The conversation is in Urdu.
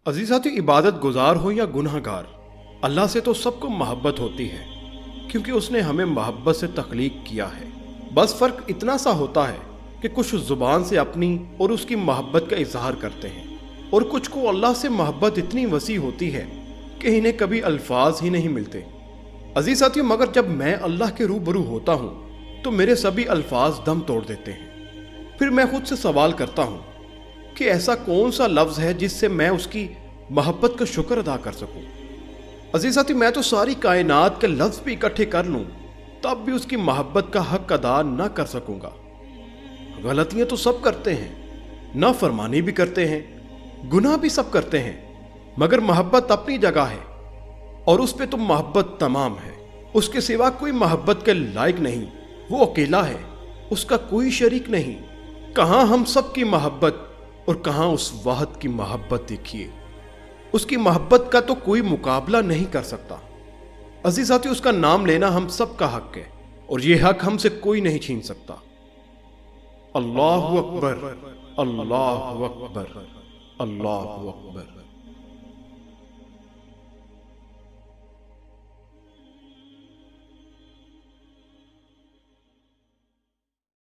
عزیزاتو، عبادت گزار ہو یا گناہ گار، اللہ سے تو سب کو محبت ہوتی ہے، کیونکہ اس نے ہمیں محبت سے تخلیق کیا ہے۔ بس فرق اتنا سا ہوتا ہے کہ کچھ زبان سے اپنی اور اس کی محبت کا اظہار کرتے ہیں، اور کچھ کو اللہ سے محبت اتنی وسیع ہوتی ہے کہ انہیں کبھی الفاظ ہی نہیں ملتے۔ عزیز ساتھیو، مگر جب میں اللہ کے روبرو ہوتا ہوں تو میرے سبھی الفاظ دم توڑ دیتے ہیں۔ پھر میں خود سے سوال کرتا ہوں کہ ایسا کون سا لفظ ہے جس سے میں اس کی محبت کا شکر ادا کر سکوں۔ عزیز ساتھیو، میں تو ساری کائنات کے لفظ بھی اکٹھے کر لوں تب بھی اس کی محبت کا حق ادا نہ کر سکوں گا۔ غلطیاں تو سب کرتے ہیں، نافرمانی بھی کرتے ہیں، گناہ بھی سب کرتے ہیں، مگر محبت اپنی جگہ ہے، اور اس پہ تو محبت تمام ہے۔ اس کے سوا کوئی محبت کے لائق نہیں، وہ اکیلا ہے، اس کا کوئی شریک نہیں۔ کہاں ہم سب کی محبت اور کہاں اس واحد کی محبت دیکھیے۔ اس کی محبت کا تو کوئی مقابلہ نہیں کر سکتا۔ عزیز ساتھیو، اس کا نام لینا ہم سب کا حق ہے، اور یہ حق ہم سے کوئی نہیں چھین سکتا۔ اللہ اکبر، اللہ اکبر، اللہ اکبر۔